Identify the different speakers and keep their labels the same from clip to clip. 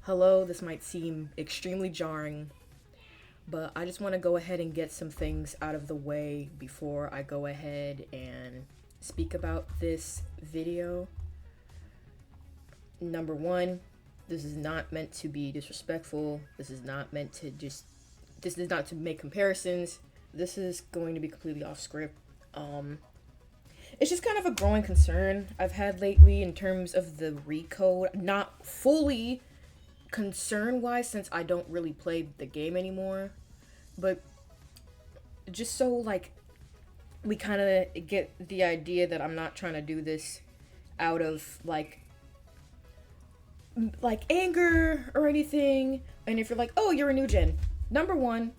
Speaker 1: Hello, this might seem extremely jarring, but I just want to go ahead and get some things out of the way before I go ahead and speak about this video. Number one, this is not meant to be disrespectful. This is not to make comparisons. This is going to be completely off script. It's just kind of a growing concern I've had lately in terms of the recode. Not fully concern-wise, since I don't really play the game anymore, but just so, like, we kind of get the idea that I'm not trying to do this out of, like anger or anything. And if you're like, oh, you're a new gen, number one,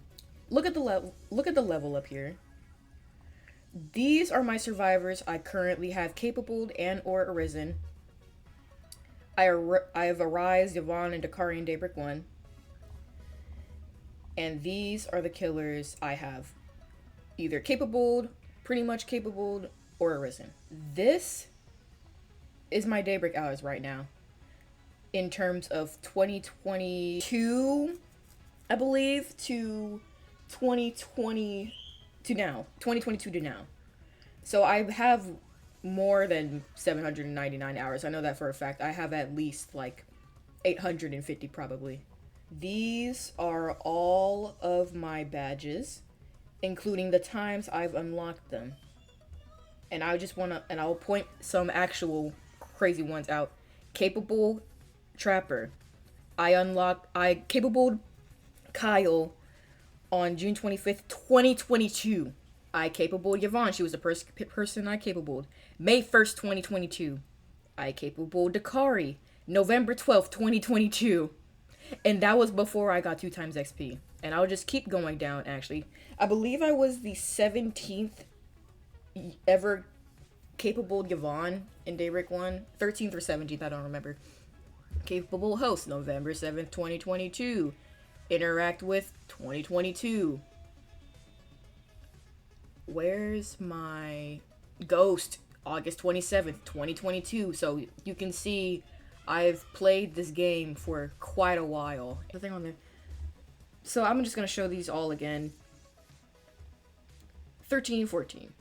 Speaker 1: look at the level up here. These are my survivors I currently have capable and or arisen. I have Arise, Yvonne, and Dakari in Daybreak 1. And these are the killers I have either capable, pretty much capable, or arisen. This is my Daybreak hours right now. In terms of 2022, I believe, to 2020 to now. 2022 to now. So I have more than 799 hours. I know that for a fact. I have at least like 850 probably. These are all of my badges, including the times I've unlocked them. And I'll point some actual crazy ones out. Capable Trapper. I capable Kyle on June 25th, 2022. I capable Yvonne. She was the person I capable. May 1st, 2022. I capable Dakari. November 12th, 2022. And that was before I got 2 times XP. And I'll just keep going down, actually. I believe I was the 17th ever capable Yvonne in Daybreak 1. 13th or 17th, I don't remember. Capable host, November 7th, 2022. Interact with 2022. Where's my ghost? August 27th, 2022. So you can see I've played this game for quite a while. Nothing on there. So I'm just going to show these all again. 13, 14.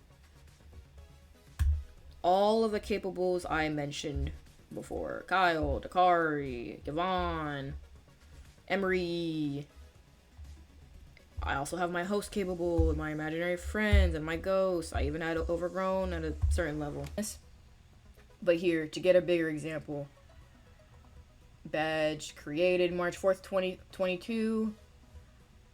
Speaker 1: All of the capables I mentioned before. Kyle, Dakari, Yvonne, Emery. I also have my host capable, my imaginary friends, and my ghosts. I even had overgrown at a certain level. But here, to get a bigger example. Badge created March 4th, 2022.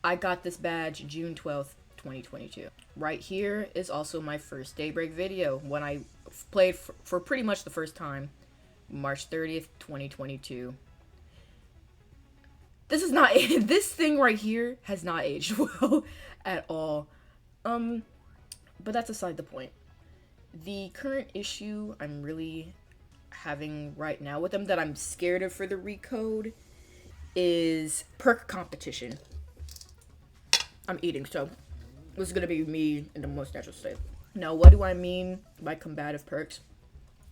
Speaker 1: I got this badge June 12th, 2022. Right here is also my first Daybreak video when I played for pretty much the first time. March 30th, 2022. This thing right here has not aged well at all. But that's aside the point. The current issue I'm really having right now with them that I'm scared of for the recode is Perk Competition. I'm eating, so this is gonna be me in the most natural state. Now, what do I mean by combative perks?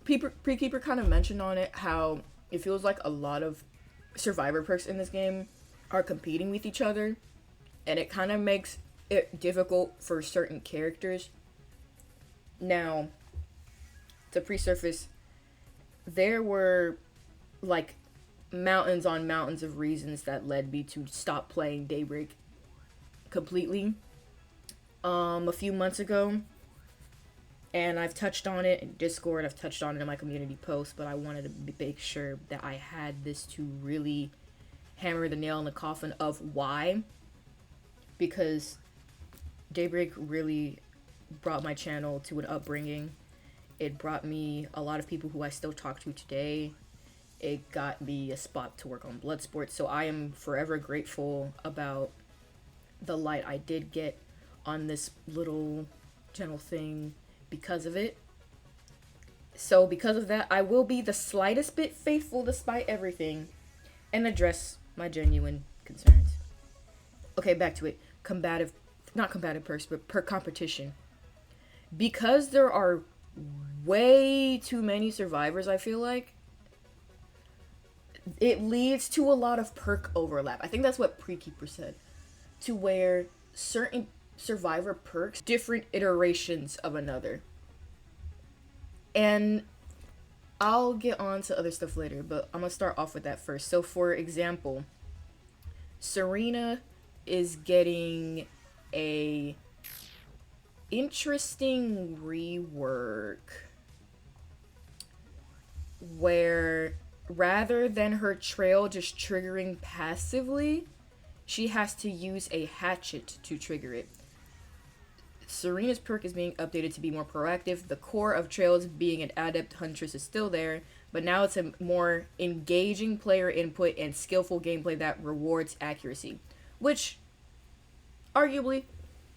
Speaker 1: Prekeeper kind of mentioned on it how it feels like a lot of survivor perks in this game are competing with each other, and it kind of makes it difficult for certain characters. Now, to pre-surface, there were like mountains on mountains of reasons that led me to stop playing Daybreak completely a few months ago, and I've touched on it in Discord, I've touched on it in my community post, but I wanted to make sure that I had this to really hammer the nail in the coffin of why. Because Daybreak really brought my channel to an upbringing. It brought me a lot of people who I still talk to today. It got me a spot to work on Bloodsport, so I am forever grateful about the light I did get on this little channel thing because of it. So because of that, I will be the slightest bit faithful despite everything and address my genuine concerns. Okay, back to it. Not combative perks, but perk competition. Because there are way too many survivors, I feel like, It leads to a lot of perk overlap. I think that's what Prekeeper said. To where certain survivor perks, different iterations of another. And I'll get on to other stuff later, but I'm gonna start off with that first. So for example, Serena is getting a interesting rework where rather than her trail just triggering passively, she has to use a hatchet to trigger it. Serena's perk is being updated to be more proactive. The core of trails being an adept huntress is still there, but now it's a more engaging player input and skillful gameplay that rewards accuracy, which arguably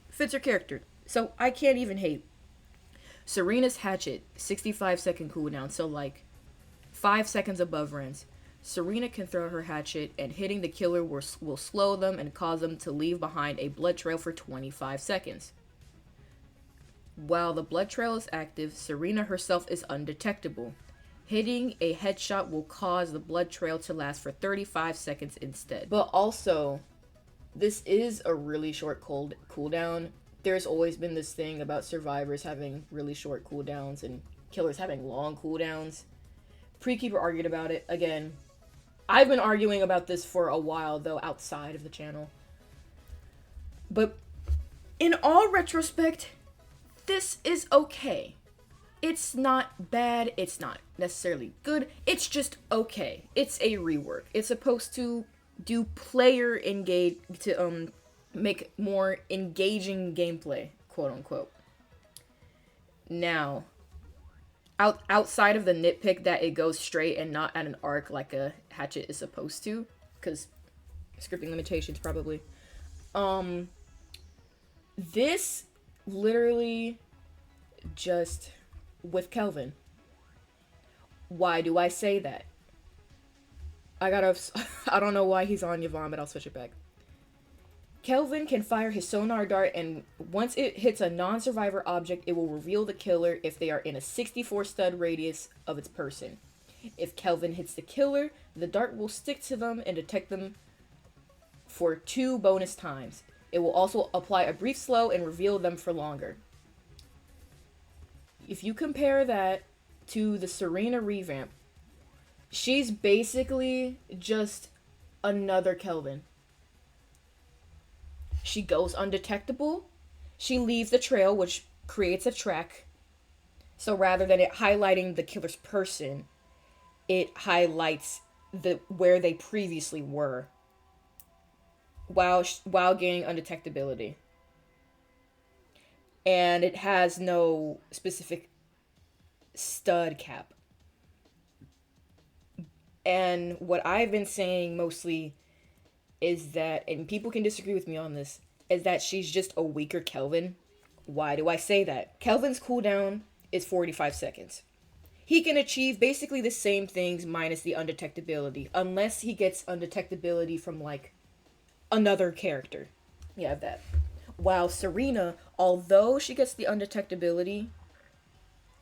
Speaker 1: fits her character. So I can't even hate. Serena's hatchet, 65-second cooldown, so like 5 seconds above Ren's. Serena can throw her hatchet, and hitting the killer will slow them and cause them to leave behind a blood trail for 25 seconds. While the blood trail is active, Serena herself is undetectable. Hitting a headshot will cause the blood trail to last for 35 seconds instead. But also, this is a really short cooldown. There's always been this thing about survivors having really short cooldowns and killers having long cooldowns. Prekeeper argued about it. Again, I've been arguing about this for a while, though, outside of the channel. But in all retrospect, this is okay. It's not bad. It's not necessarily good. It's just okay. It's a rework. It's supposed to do player engage to make more engaging gameplay, quote unquote. Now, outside of the nitpick that it goes straight and not at an arc like a hatchet is supposed to, because scripting limitations probably. This literally just with Kelvin. Why do I say that? I don't know why he's on Yvonne, but I'll switch it back. Kelvin can fire his sonar dart, and once it hits a non-survivor object, it will reveal the killer if they are in a 64 stud radius of its person. If Kelvin hits the killer, the dart will stick to them and detect them for 2 bonus times. It will also apply a brief slow and reveal them for longer. If you compare that to the Serena revamp, she's basically just another Kelvin. She goes undetectable. She leaves the trail, which creates a track. So rather than it highlighting the killer's person, it highlights where they previously were, while gaining undetectability. And it has no specific stud cap. And what I've been saying mostly is that, and people can disagree with me on this, is that she's just a weaker Kelvin. Why do I say that? Kelvin's cooldown is 45 seconds. He can achieve basically the same things minus the undetectability, unless he gets undetectability from, like, another character. You have that. While Serena, although she gets the undetectability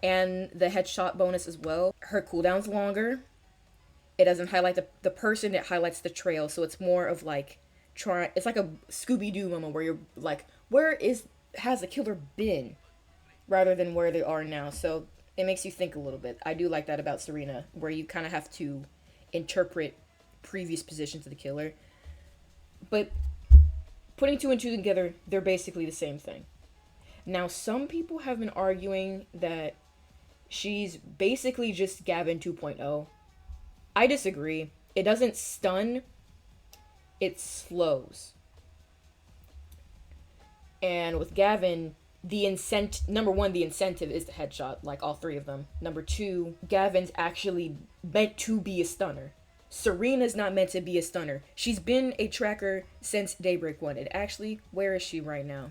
Speaker 1: and the headshot bonus as well, her cooldown's longer. It doesn't highlight the person, it highlights the trail, so it's more of like it's like a Scooby-Doo moment where you're like, has the killer been, rather than where they are now. So it makes you think a little bit. I do like that about Serena, where you kind of have to interpret previous positions of the killer. But putting 2 and 2 together, they're basically the same thing. Now, some people have been arguing that she's basically just Gavin 2.0. I disagree. It doesn't stun, it slows. And with Gavin, number 1, the incentive is the headshot, like all 3 of them. Number 2, Gavin's actually meant to be a stunner. Serena's not meant to be a stunner. She's been a tracker since Daybreak 1. And actually, where is she right now?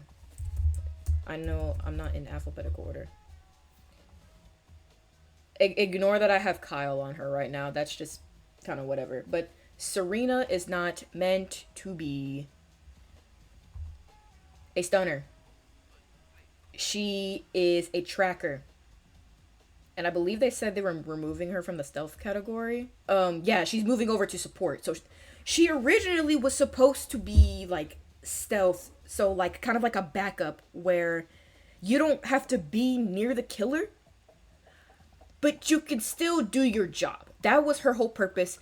Speaker 1: I know I'm not in alphabetical order. Ignore that I have Kyle on her right now. That's just kind of whatever. But Serena is not meant to be a stunner. She is a tracker. And I believe they said they were removing her from the stealth category. Yeah, she's moving over to support. So she originally was supposed to be like stealth, so like kind of like a backup where you don't have to be near the killer, but you can still do your job. That was her whole purpose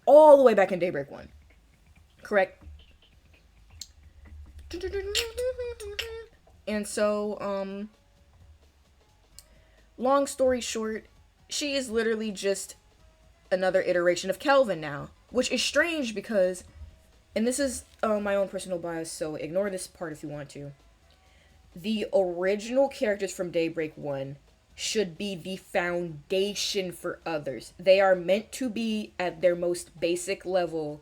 Speaker 1: all the way back in Daybreak 1. Correct? And so, long story short, she is literally just another iteration of Kelvin now, which is strange because, and this is my own personal bias, so ignore this part if you want to. The original characters from Daybreak 1 should be the foundation for others. They are meant to be at their most basic level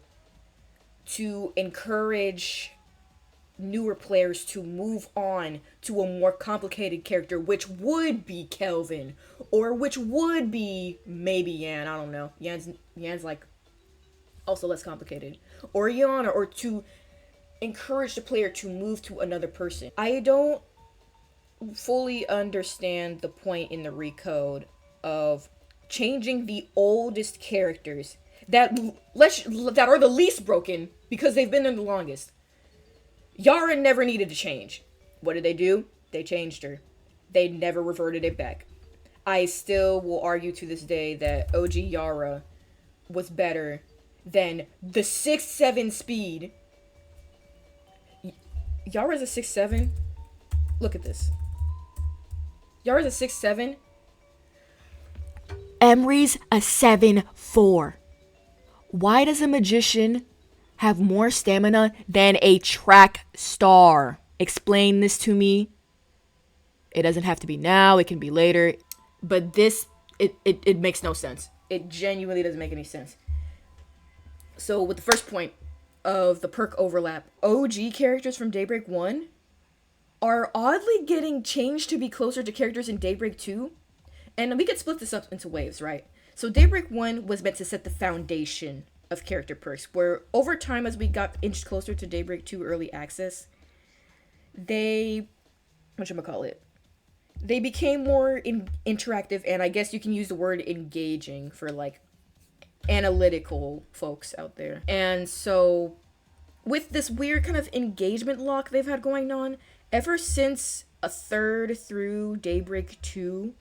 Speaker 1: to encourage newer players to move on to a more complicated character, which would be Kelvin, or which would be maybe Yan. I don't know. Yan's like also less complicated, or Yana, or to encourage the player to move to another person. I don't fully understand the point in the recode of changing the oldest characters that are the least broken because they've been there the longest. Yara never needed to change. What did they do? They changed her. They never reverted it back. I still will argue to this day that OG Yara was better than the 6'7" speed. Yara's a 6'7". Look at this. Yara's a 6'7".
Speaker 2: Emery's a 7'4". Why does a magician have more stamina than a track star? Explain this to me. It doesn't have to be now, it can be later.
Speaker 1: But this, it makes no sense. It genuinely doesn't make any sense. So with the first point of the perk overlap, OG characters from Daybreak 1 are oddly getting changed to be closer to characters in Daybreak 2. And we could split this up into waves, right? So Daybreak 1 was meant to set the foundation of character perks, where over time as we got inched closer to Daybreak 2 early access, they became more interactive, and I guess you can use the word engaging for like analytical folks out there. And so with this weird kind of engagement lock they've had going on ever since a third through Daybreak 2,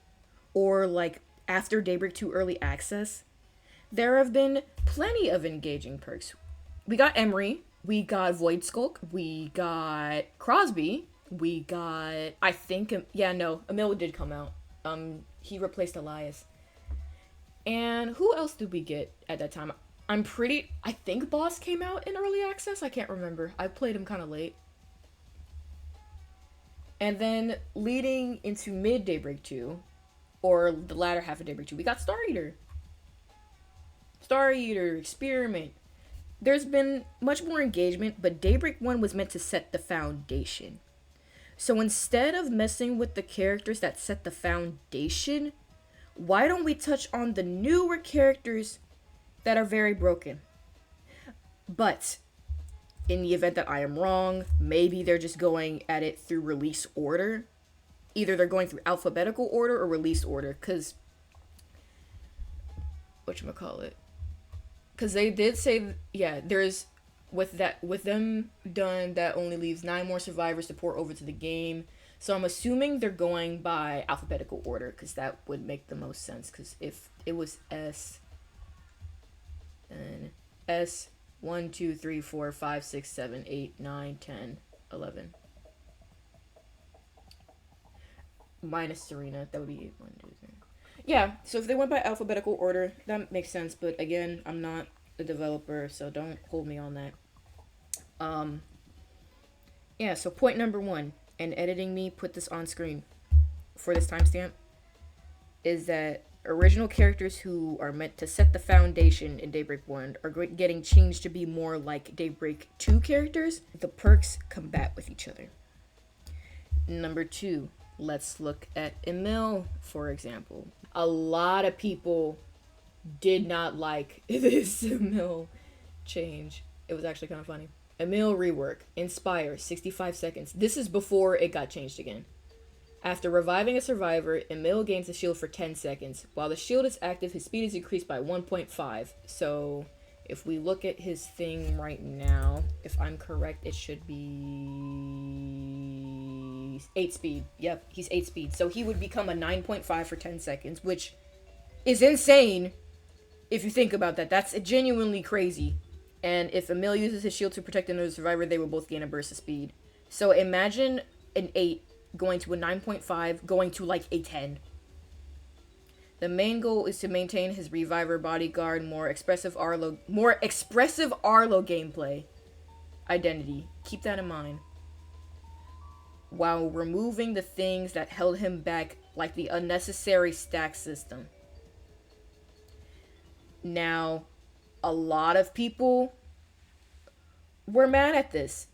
Speaker 1: or like after Daybreak 2 early access, there have been plenty of engaging perks. We got Emery, we got Void Skulk, we got Crosby, we got, I think, Emil did come out. He replaced Elias. And who else did we get at that time? I think Boss came out in early access? I can't remember. I played him kind of late. And then leading into mid Daybreak 2, or the latter half of Daybreak 2, we got Star Eater, Experiment. There's been much more engagement, but Daybreak 1 was meant to set the foundation. So instead of messing with the characters that set the foundation, why don't we touch on the newer characters that are very broken? But in the event that I am wrong, maybe they're just going at it through release order. Either they're going through alphabetical order or release order, because because they did say, there's with them done, that only leaves 9 more survivors to port over to the game. So I'm assuming they're going by alphabetical order, because that would make the most sense. Because if it was S, and S 1 2 3 4 5 6 7 8 9 10 11 minus Serena, that would be 1 2 3. Yeah, so if they went by alphabetical order, that makes sense. But again, I'm not the developer, so don't hold me on that. So point number 1, and editing me put this on screen for this timestamp, is that original characters who are meant to set the foundation in Daybreak 1 are getting changed to be more like Daybreak 2 characters. The perks combat with each other. Number 2, let's look at Emil, for example. A lot of people did not like this Emil change. It was actually kind of funny. Emil rework, Inspire, 65 seconds. This is before it got changed again. After reviving a survivor, Emil gains a shield for 10 seconds. While the shield is active, his speed is increased by 1.5. So, if we look at his thing right now, if I'm correct, it should be 8 speed. Yep, he's 8 speed. So he would become a 9.5 for 10 seconds, which is insane if you think about that. That's genuinely crazy. And if Emil uses his shield to protect another survivor, they will both gain a burst of speed. So imagine an 8 going to a 9.5, going to like a 10. The main goal is to maintain his Reviver bodyguard, more expressive Arlo gameplay identity. Keep that in mind. While removing the things that held him back, like the unnecessary stack system. Now, a lot of people were mad at this.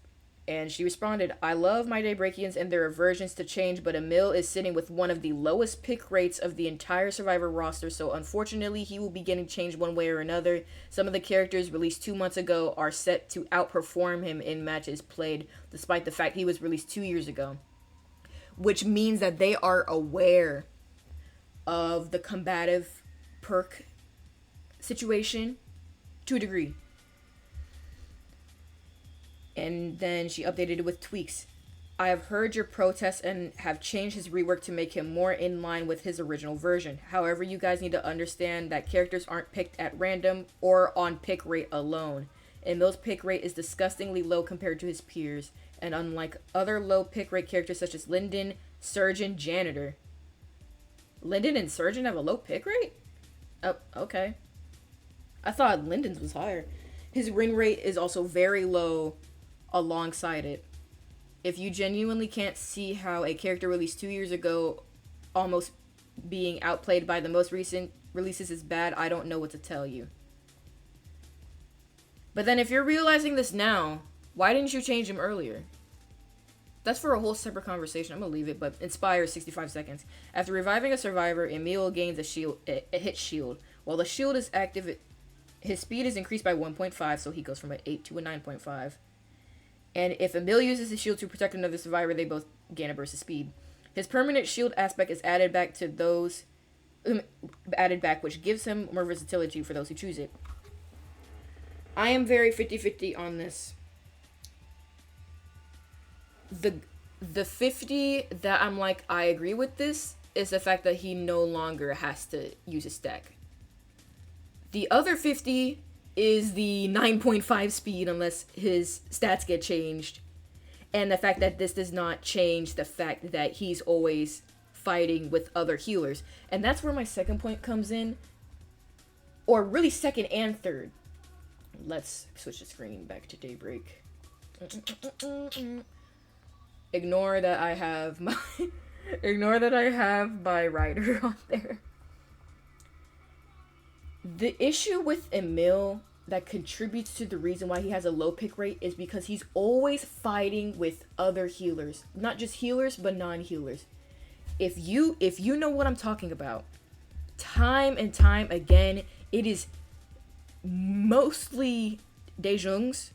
Speaker 1: And she responded, I love my Daybreakians and their aversions to change, but Emil is sitting with one of the lowest pick rates of the entire Survivor roster, so unfortunately he will be getting changed one way or another. Some of the characters released 2 months ago are set to outperform him in matches played, despite the fact he was released 2 years ago. Which means that they are aware of the combative perk situation to a degree. And then she updated it with tweaks. I have heard your protests and have changed his rework to make him more in line with his original version. However, you guys need to understand that characters aren't picked at random or on pick rate alone. Emil's pick rate is disgustingly low compared to his peers. And unlike other low pick rate characters such as Linden, Surgeon, Janitor. Linden and Surgeon have a low pick rate? Oh, okay. I thought Linden's was higher. His win rate is also very low alongside it. If you genuinely can't see how a character released 2 years ago almost being outplayed by the most recent releases is bad, I don't know what to tell you. But then if you're realizing this now, why didn't you change him earlier? That's for a whole separate conversation. I'm gonna leave it, but Inspire 65 seconds. After reviving a survivor, Emil gains a hit shield. While the shield is active, his speed is increased by 1.5, so he goes from an 8 to a 9.5. And if Emil uses his shield to protect another survivor, they both gain a burst of speed. His permanent shield aspect is added back, which gives him more versatility for those who choose it. I am very 50-50 on this. The 50 that I'm like, I agree with this, is the fact that he no longer has to use his stack. The other 50 is the 9.5 speed unless his stats get changed. And the fact that this does not change the fact that he's always fighting with other healers. And that's where my second point comes in. Or really second and third. Let's switch the screen back to Daybreak. Ignore that I have my rider on there. The issue with Emil that contributes to the reason why he has a low pick rate is because he's always fighting with other healers. Not just healers, but non-healers. If you know what I'm talking about, time and time again, it is mostly Daejung's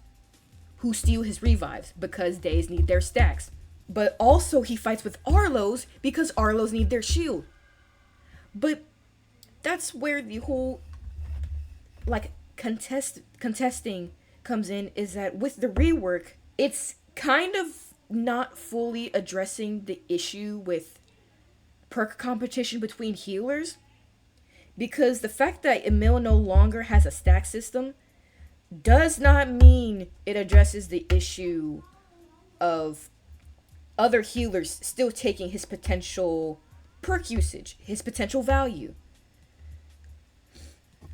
Speaker 1: who steal his revives because Days need their stacks. But also he fights with Arlos because Arlos need their shield. But that's where the whole contesting comes in, is that with the rework, it's kind of not fully addressing the issue with perk competition between healers, because the fact that Emil no longer has a stack system does not mean it addresses the issue of other healers still taking his potential perk usage, his potential value.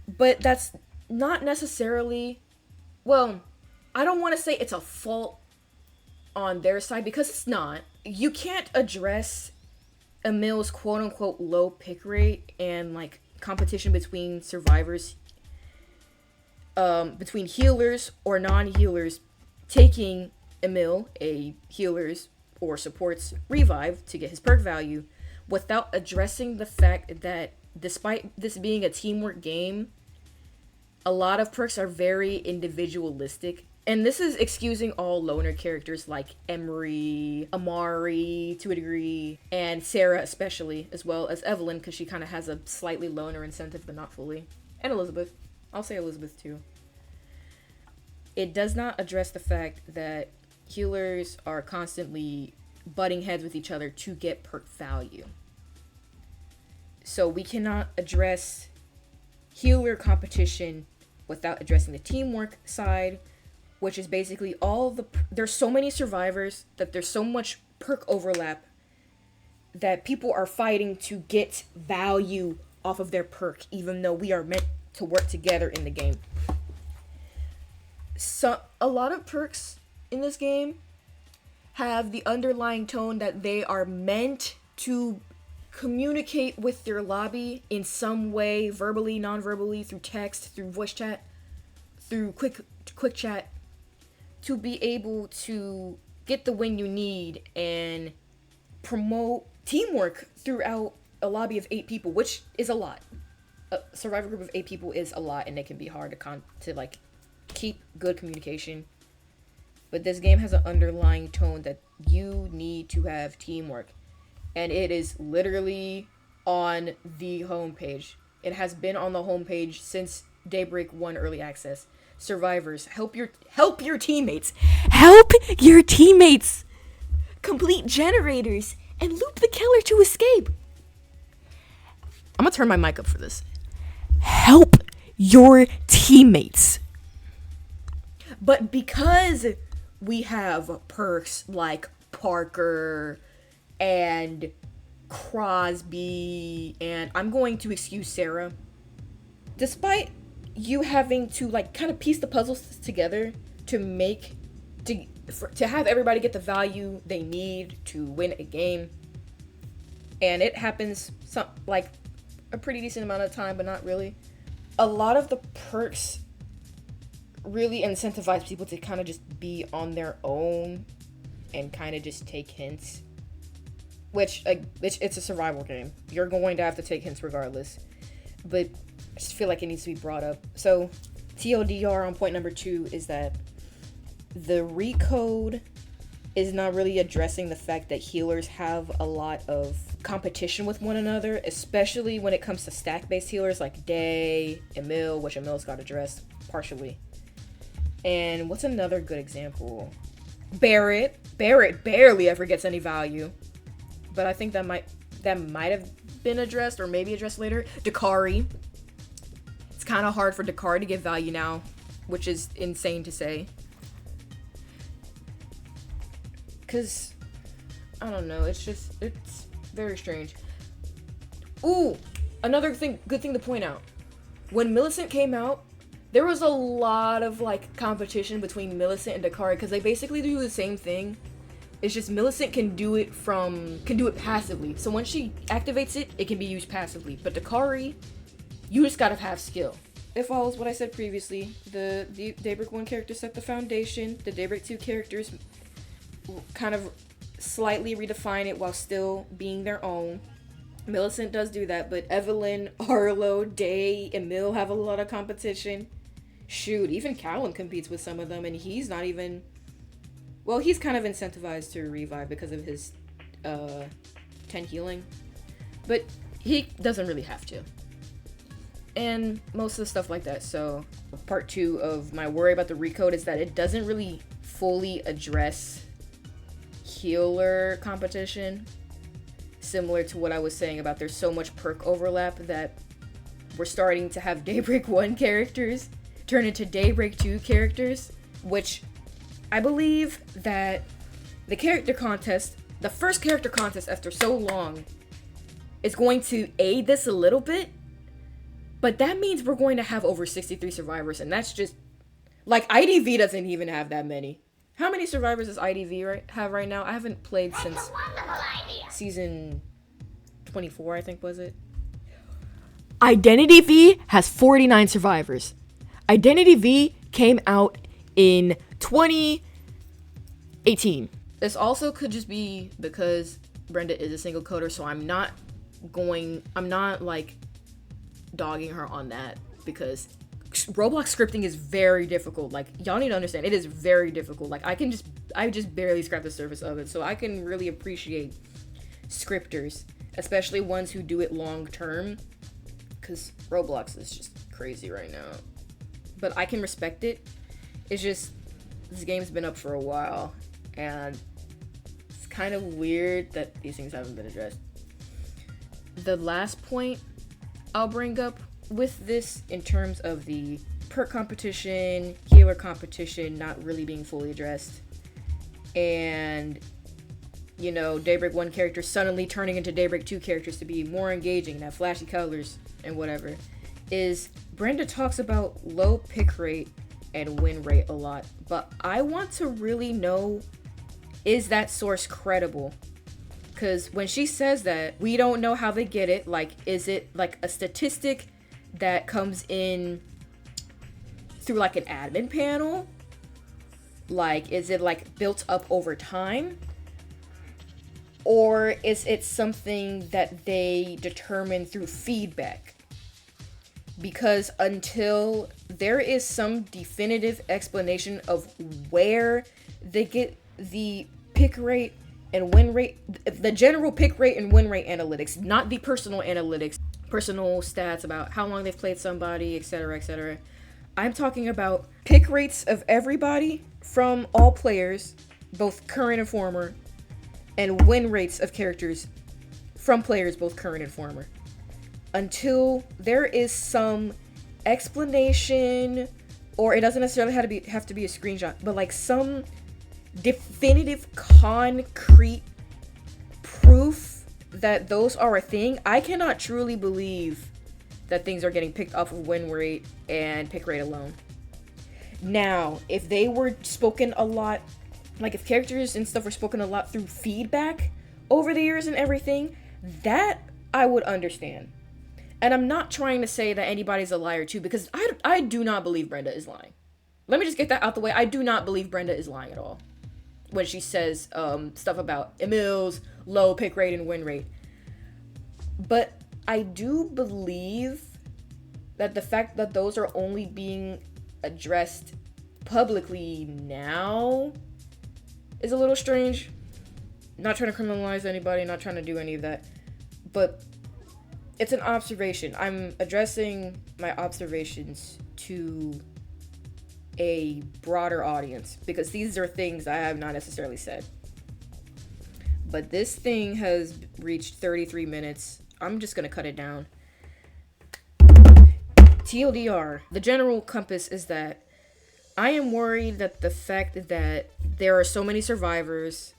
Speaker 1: But that's not necessarily, well, I don't want to say it's a fault on their side, because it's not. You can't address Emil's quote-unquote low pick rate and competition between survivors, between healers or non-healers taking Emil, a healer's or support's revive to get his perk value, without addressing the fact that despite this being a teamwork game, A lot of perks are very individualistic. And this is excusing all loner characters like Emery, Amari to a degree, and Sarah especially, as well as Evelyn, because she kind of has a slightly loner incentive, but not fully. And Elizabeth. I'll say Elizabeth too. It does not address the fact that healers are constantly butting heads with each other to get perk value. So we cannot address healer competition without addressing the teamwork side, which is basically there's so many survivors that there's so much perk overlap that people are fighting to get value off of their perk, even though we are meant to work together in the game. So a lot of perks in this game have the underlying tone that they are meant to communicate with their lobby in some way, verbally, non-verbally, through text, through voice chat, through quick chat, to be able to get the win you need and promote teamwork throughout a lobby of 8 people, which is a lot. A survivor group of 8 people is a lot, and it can be hard to keep good communication. But this game has an underlying tone that you need to have teamwork, and it is literally on the homepage. It has been on the homepage since Daybreak 1 early access. Survivors, help your teammates.
Speaker 2: Help your teammates! Complete generators and loop the killer to escape.
Speaker 1: I'm gonna turn my mic up for this.
Speaker 2: Help your teammates.
Speaker 1: But because we have perks like Parker and Crosby, and I'm going to excuse Sarah, despite you having to kind of piece the puzzles together to have everybody get the value they need to win a game, and it happens a pretty decent amount of time, but not really. A lot of the perks really incentivize people to kind of just be on their own and kind of just take hints, which it's a survival game. You're going to have to take hints regardless, but I just feel like it needs to be brought up. So TLDR on point number 2 is that the recode is not really addressing the fact that healers have a lot of competition with one another, especially when it comes to stack-based healers like Day, Emil, which Emil's got addressed partially. And what's another good example? Barrett. Barrett barely ever gets any value, but I think that might have been addressed, or maybe addressed later. Dakari. It's kind of hard for Dakari to get value now, which is insane to say. Because, I don't know, it's very strange. Ooh, another good thing to point out. When Millicent came out, there was a lot of competition between Millicent and Dakari, because they basically do the same thing. It's just Millicent can do it passively. So when she activates it, it can be used passively. But Dakari, you just gotta have skill. It follows what I said previously. The Daybreak 1 characters set the foundation. The Daybreak 2 characters kind of slightly redefine it while still being their own. Millicent does do that, but Evelyn, Arlo, Day, and Emil have a lot of competition. Shoot, even Callum competes with some of them, and he's not even... Well, he's kind of incentivized to revive because of his 10 healing, but he doesn't really have to. And most of the stuff like that. So part 2 of my worry about the recode is that it doesn't really fully address healer competition, similar to what I was saying about there's so much perk overlap that we're starting to have Daybreak 1 characters turn into Daybreak 2 characters, which I believe that the first character contest after so long is going to aid this a little bit, but that means we're going to have over 63 survivors, and that's just, IDV doesn't even have that many. How many survivors does IDV have right now? I haven't played since season 24, I think, was it?
Speaker 2: Identity V has 49 survivors. Identity V came out in 2018.
Speaker 1: This also could just be because Brenda is a single coder, so I'm not dogging her on that, because Roblox scripting is very difficult. Like, y'all need to understand, it is very difficult. Like, I just barely scratch the surface of it, so I can really appreciate scripters, especially ones who do it long term, because Roblox is just crazy right now. But I can respect it. It's just, this game's been up for a while, and it's kind of weird that these things haven't been addressed. The last point I'll bring up with this, in terms of the perk competition, healer competition not really being fully addressed, and, you know, Daybreak 1 characters suddenly turning into Daybreak 2 characters to be more engaging, have flashy colors and whatever, is Brenda talks about low pick rate and win rate a lot, but I want to really know, is that source credible? Because when she says that, we don't know how they get it. Like, is it like a statistic that comes in through like an admin panel? Like, is it like built up over time? Or is it something that they determine through feedback? Because until there is some definitive explanation of where they get the pick rate and win rate, the general pick rate and win rate analytics, not the personal analytics, personal stats about how long they've played somebody, etc., etc. I'm talking about pick rates of everybody from all players, both current and former, and win rates of characters from players, both current and former. Until there is some explanation, or it doesn't necessarily have to be a screenshot, but like some definitive, concrete proof that those are a thing, I cannot truly believe that things are getting picked off of win rate and pick rate alone. Now, if they were spoken a lot, like if characters and stuff were spoken a lot through feedback over the years and everything, that I would understand. And I'm not trying to say that anybody's a liar too, because I do not believe Brenda is lying. Let me just get that out the way. I do not believe Brenda is lying at all when she says stuff about Emil's low pick rate and win rate. But I do believe that the fact that those are only being addressed publicly now is a little strange. Not trying to criminalize anybody, not trying to do any of that. But it's an observation. I'm addressing my observations to a broader audience, because these are things I have not necessarily said. But this thing has reached 33 minutes. I'm just gonna cut it down. TLDR, the general compass is that I am worried that the fact that there are so many survivors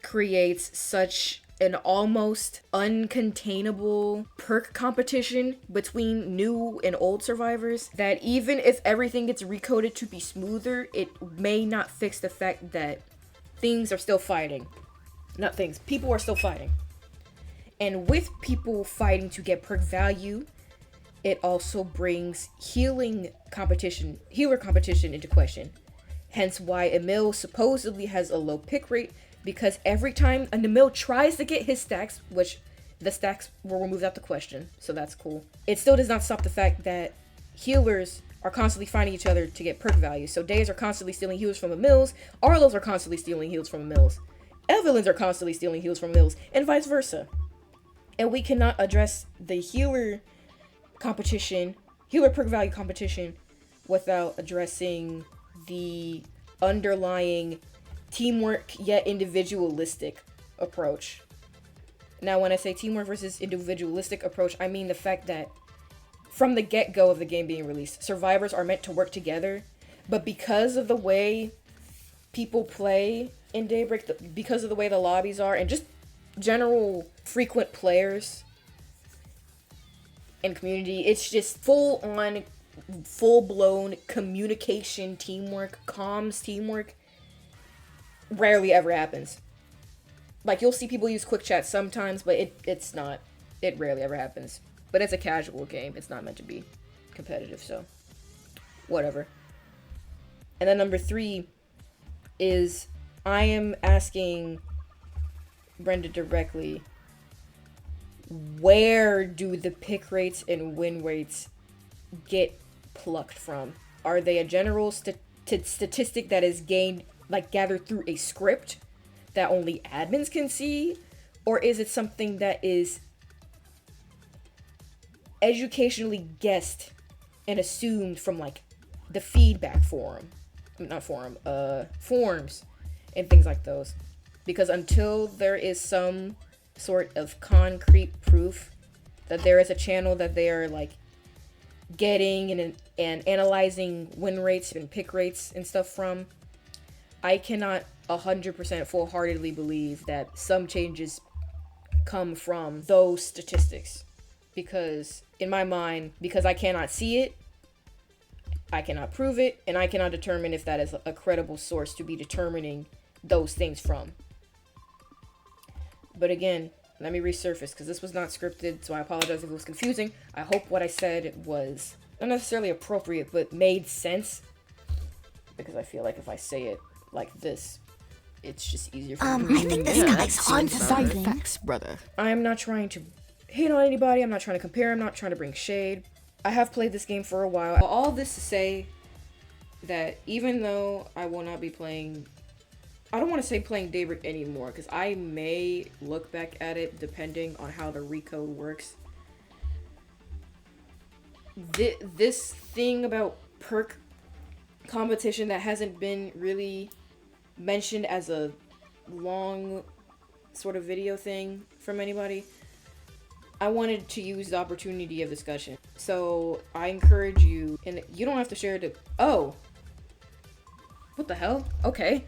Speaker 1: creates such an almost uncontainable perk competition between new and old survivors that even if everything gets recoded to be smoother, it may not fix the fact that things are still fighting. Not things, people are still fighting. And with people fighting to get perk value, it also brings healer competition into question. Hence why Emil supposedly has a low pick rate, because every time an Emil tries to get his stacks, which the stacks were removed out the question, so that's cool, it still does not stop the fact that healers are constantly fighting each other to get perk value. So Days are constantly stealing heals from Emils, Arlos are constantly stealing heals from Emils, Evelyn's are constantly stealing heals from Emils, and vice versa. And we cannot address the healer perk value competition, without addressing the underlying teamwork yet individualistic approach. Now, when I say teamwork versus individualistic approach, I mean the fact that from the get-go of the game being released, survivors are meant to work together, but because of the way people play in Daybreak, because of the way the lobbies are, and just general frequent players and community, it's just full-blown communication teamwork, comms teamwork rarely ever happens. Like, you'll see people use quick chat sometimes, but it rarely ever happens. But it's a casual game. It's not meant to be competitive, so whatever. And then number 3 is, I am asking Brenda directly, where do the pick rates and win rates get plucked from? Are they a general statistic that is gained, like gathered through a script that only admins can see? Or is it something that is educationally guessed and assumed from like the feedback forums and things like those? Because until there is some sort of concrete proof that there is a channel that they are like getting and analyzing win rates and pick rates and stuff from, I cannot 100% full-heartedly believe that some changes come from those statistics. Because in my mind, because I cannot see it, I cannot prove it, and I cannot determine if that is a credible source to be determining those things from. But again, let me resurface, because this was not scripted, so I apologize if it was confusing. I hope what I said was not necessarily appropriate, but made sense. Because I feel like if I say it like this, it's just easier for me.
Speaker 3: I think this guy's on something.
Speaker 2: Facts, brother.
Speaker 1: I am not trying to hate on anybody. I'm not trying to compare. I'm not trying to bring shade. I have played this game for a while. All this to say that even though I will not be playing, I don't want to say playing Daybreak anymore, because I may look back at it depending on how the recode works. This thing about Perk Competition that hasn't been really mentioned as a long sort of video thing from anybody, I wanted to use the opportunity of discussion. So I encourage you, and you don't have to share it. Oh, what the hell? Okay.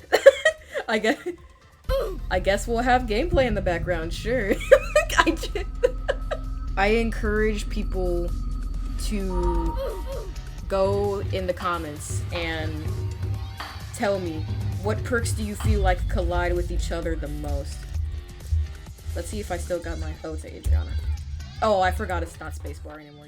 Speaker 1: I guess we'll have gameplay in the background, sure. I encourage people to go in the comments and tell me, what perks do you feel like collide with each other the most? Let's see if I still got my... Oh, it's Adriana. Oh, I forgot it's not spacebar anymore.